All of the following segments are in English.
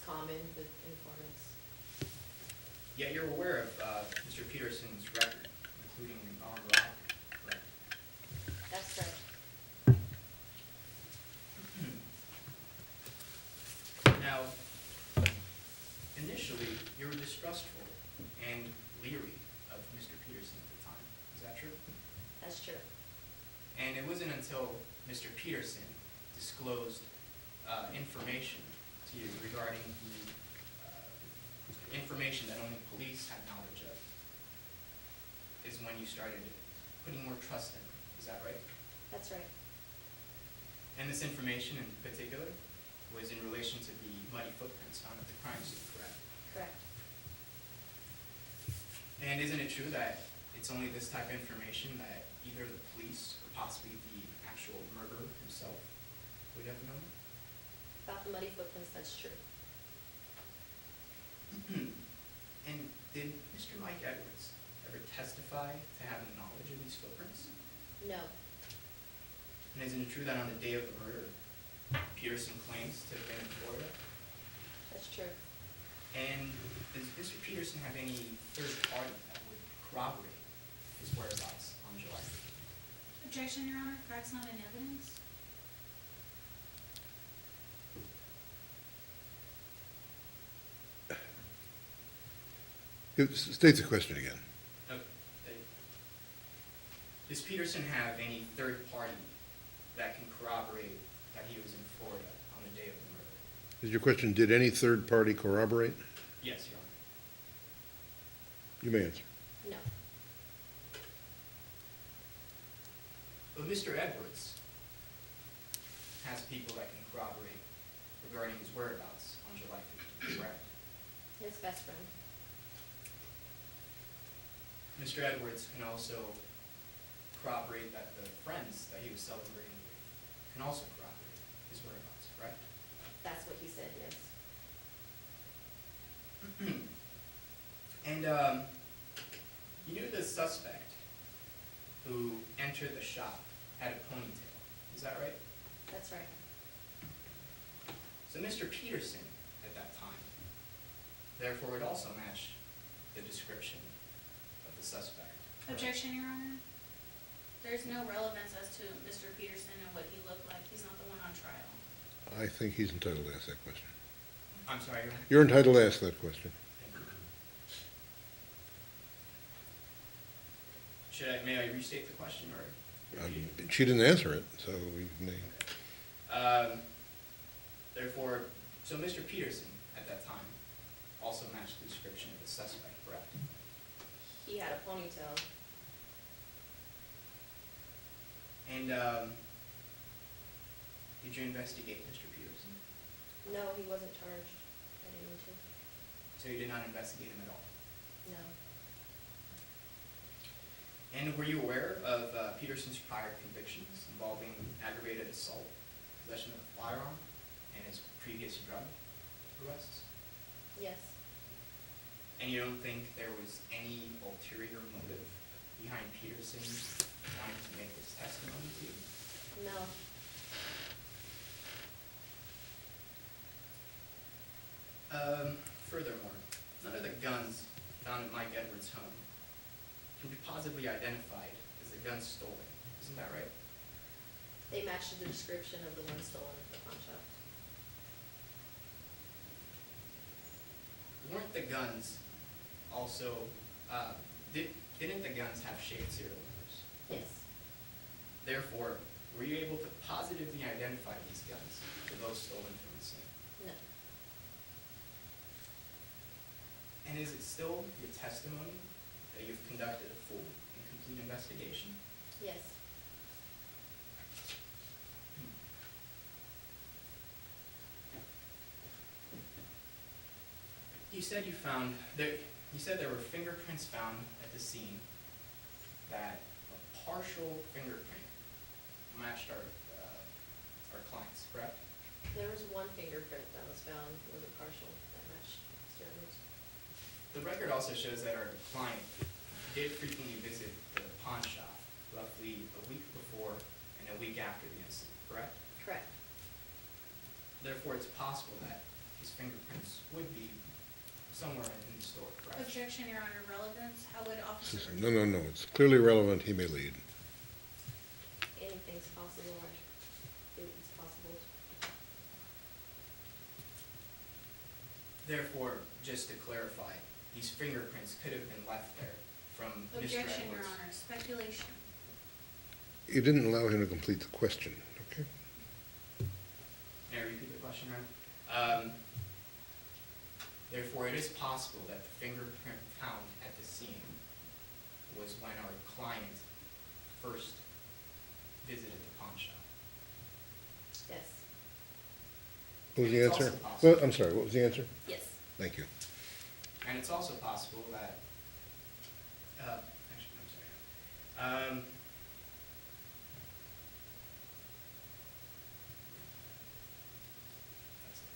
common with informants. Yet you're aware of Mr. Peterson's record, including armed robbery, correct? That's right. Now, initially, you were distrustful and leery of Mr. Peterson at the time. Is that true? That's true. And it wasn't until Mr. Peterson disclosed information to you regarding the information that only police had knowledge of is when you started putting more trust in him. Is that right? That's right. And this information in particular was in relation to the muddy footprints found at the crime scene, correct? Correct. And isn't it true that it's only this type of information that either the police or possibly the actual murderer himself would have known? About the muddy footprints, that's true. And did Mr. Mike Edwards ever testify to having knowledge of these footprints? No. And isn't it true that on the day of the murder, Peterson claims to have been in Florida? That's true. And does Mr. Peterson have any third party that would corroborate his whereabouts on July 5th? Objection, Your Honor. Facts not in evidence. State the question again. Okay. Does Peterson have any third party that can corroborate that he was in Florida on the day of the murder? Is your question, did any third party corroborate? Yes, Your Honor. You may answer. No. But Mr. Edwards has people that can corroborate regarding his whereabouts on July 15th, correct? His best friend. Mr. Edwards can also corroborate that the friends that he was celebrating with can also corroborate his whereabouts, correct? That's what he said, yes. And you knew the suspect who entered the shop had a ponytail, is that right? That's right. So Mr. Peterson at that time, therefore, would also match the description of the suspect. correct? Objection, Your Honor. There's no relevance as to Mr. Peterson and what he looked like. He's not the one on trial. I think he's entitled to ask that question. I'm sorry, Your Honor. You're entitled to ask that question. May I restate the question, or? She didn't answer it, so we may. Therefore, so Mr. Peterson at that time also matched the description of the suspect, correct? He had a ponytail. And did you investigate Mr. Peterson? No, he wasn't charged. I didn't need to. So you did not investigate him at all? No. And were you aware of Peterson's prior convictions involving aggravated assault, possession of a firearm, and his previous drug arrests? Yes. And you don't think there was any ulterior motive behind Peterson wanting to make this testimony to you? No. Furthermore, none of the guns found at Mike Edwards' home can be positively identified as the guns stolen. Isn't that right? They matched the description of the one stolen at the pawn shop. Weren't the guns also, didn't the guns have shaped serial numbers? Yes. Therefore, were you able to positively identify these guns for those stolen from the scene? No. And is it still your testimony that you've conducted a full and complete investigation? Yes. You said there were fingerprints found at the scene that a partial fingerprint matched our clients, correct? There was one fingerprint that was found, was a partial, that matched Mr. Edwards. The record also shows that our client did frequently visit the pawn shop roughly a week before and a week after the incident, correct? Correct. Therefore, it's possible that his fingerprints somewhere in the store, correct? Objection, Your Honor, relevance, how would Officer No, Burkett? no, no, it's clearly relevant, he may lead. Anything's possible, or it's possible. Therefore, just to clarify, these fingerprints could have been left there from Mr. Edwards. Objection, Your Honor, speculation. You didn't allow him to complete the question, okay? May I repeat the question, Your Honor? Therefore, it is possible that the fingerprint found at the scene was when our client first visited the pawn shop. Yes, What was the It's also answer? possible. Well, I'm sorry, what was the answer? yes. Thank you. And it's also possible that, actually, I'm sorry.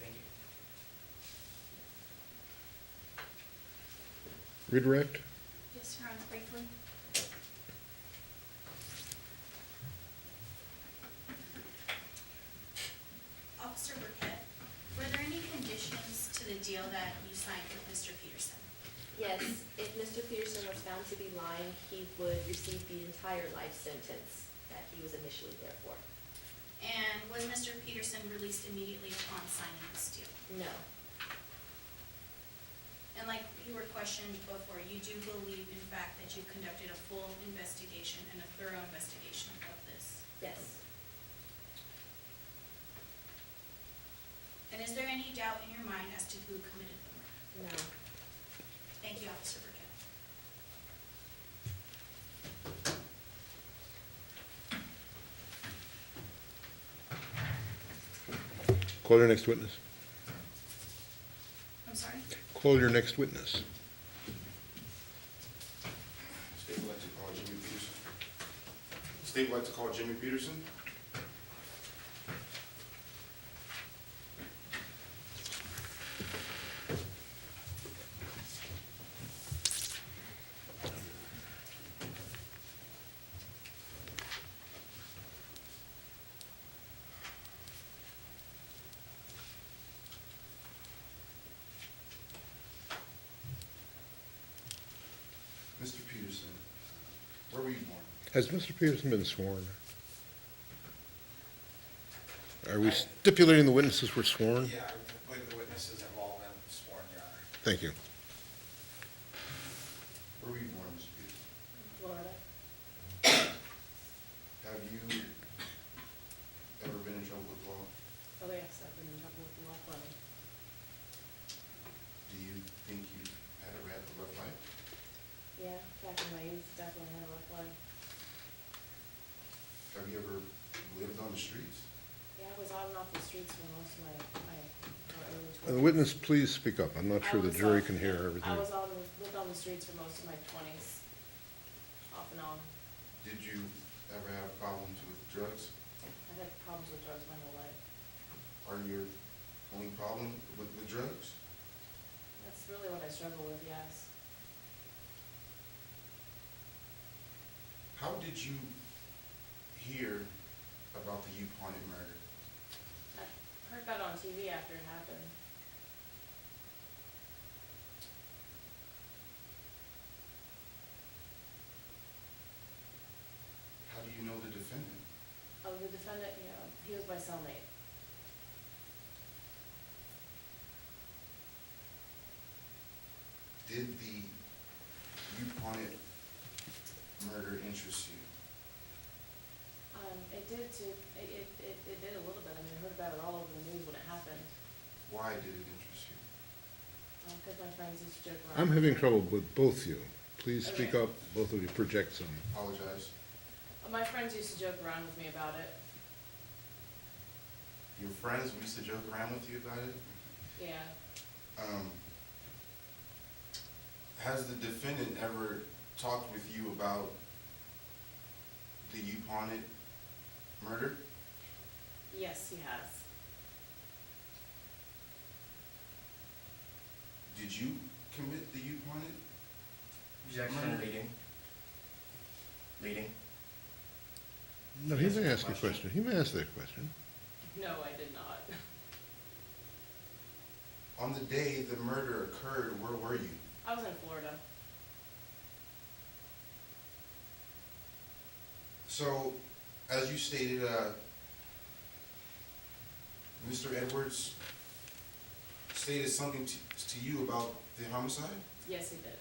Thank you. Redirect? Yes, Your Honor, briefly. Officer Burkett, were there any conditions to the deal that you signed with Mr. Peterson? Yes, if Mr. Peterson was found to be lying, he would receive the entire life sentence that he was initially there for. And was Mr. Peterson released immediately upon signing this deal? No, And like you were questioned before, you do believe in fact that you conducted a full investigation and a thorough investigation of this? yes, And is there any doubt in your mind as to who committed the murder? no. Thank you, Officer Burkett. Call your next witness. I'm sorry? Call your next witness. State would like to call Jimmy Peterson. State would like to call Jimmy Peterson. Mr. Peterson, where were you born? Has Mr. Peterson been sworn? Are we stipulating the witnesses were sworn? Yeah, I believe the witnesses have all been sworn, Your Honor. Thank you. Where were you born, Mr. Peterson? Florida, Have you ever been in trouble with law? oh yes, I've been in trouble with law plenty. Do you think you've had a rough life? Yeah, back in my youth, definitely had a rough life. Have you ever lived on the streets? Yeah, I was on and off the streets for most of my early The 20s. witness, please speak up. I'm not I sure the was jury on- can hear I everything. lived on the streets for most of my 20s, off and on. Did you ever have problems with drugs? I've had problems with drugs my whole life. Are your only problem with drugs? That's really what I struggle with, yes. How did you hear about the Upon-It murder? I heard about it on TV after it happened. How do you know the defendant? Oh, the defendant, he was my cellmate. Did the Upon-It murder interest you? It did it did a little bit. I mean, I heard about it all over the news when it happened. Why did it interest you? Because my friends used to joke around. I'm having trouble with both you. Please speak Okay. up, both of you project some. Apologize. My friends used to joke around with me about it. Your friends used to joke around with you about it? Yeah. Has the defendant ever talked with you about the Upon-It murder? Yes, he has. Did you commit the Upon-It? Objection, Murder. leading. Leading. No, he Yes, may ask a question. question. He may ask that question. No, I did not. On the day the murder occurred, where were you? I was in Florida. So, as you stated, Mr. Edwards stated something to you about the homicide? Yes, he did.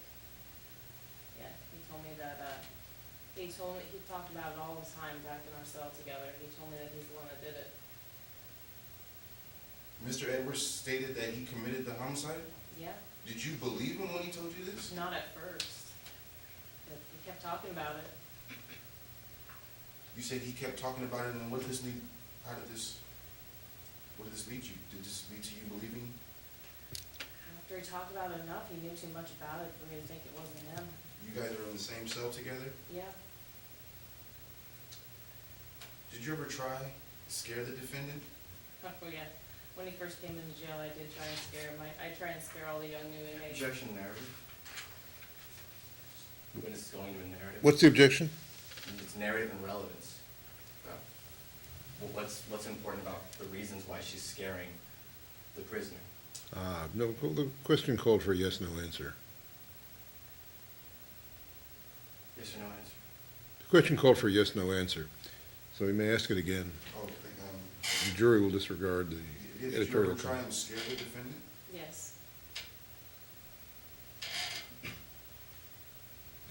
Yeah, he told me that, he talked about it all the time back in our cell together. He told me that he's the one that did it. Mr. Edwards stated that he committed the homicide? Yeah, Did you believe him when he told you this? not at first. But he kept talking about it. You said he kept talking about it, and what did this lead, what did this lead you? Did this lead to you believing? After he talked about it enough, he knew too much about it for me to think it wasn't him. You guys are in the same cell together? Yeah, Did you ever try to scare the defendant? oh yeah. When he first came into jail, I did try and scare him. I try and scare all the young new inmates. Objection narrative. Witness is going to a narrative. What's the objection? It's narrative and relevance. Well, what's important about the reasons why she's scaring the prisoner? No, well, the question called for a yes, no answer. Yes or no answer? The question called for a yes, no answer. So we may ask it again. Oh, The jury will disregard the did you editorial ever try comment. and scare the defendant? Yes,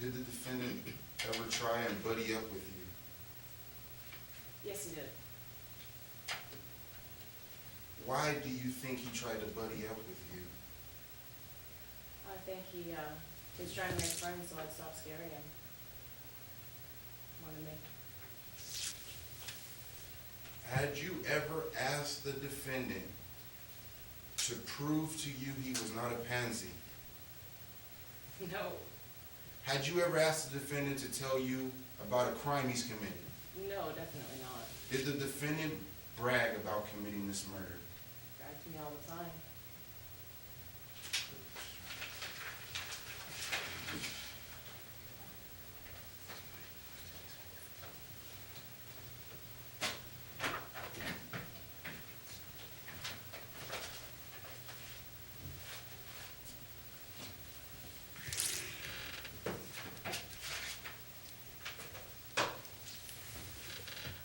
Did the defendant ever try and buddy up with you? yes he did. Why do you think he tried to buddy up with you? I think he was trying to make friends, so I'd stop scaring him. Wanted me. Had you ever asked the defendant to prove to you he was not a pansy? No, Had you ever asked the defendant to tell you about a crime he's committed? no, definitely not. Did the defendant brag about committing this murder? Bragged to me all the time.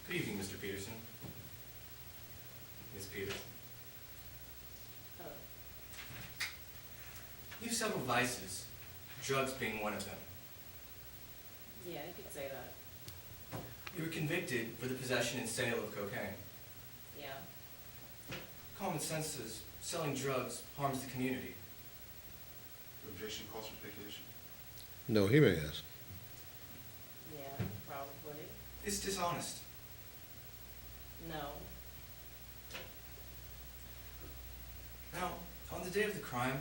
Good evening, Mr. Peterson. Ms. Peterson. Oh, You have several vices, drugs being one of them. yeah, you could say that. You were convicted for the possession and sale of cocaine. Yeah, Common sense says selling drugs harms the community. Objection calls for speculation. No, he may ask. yeah, probably. It's dishonest. No, Now, on the day of the crime,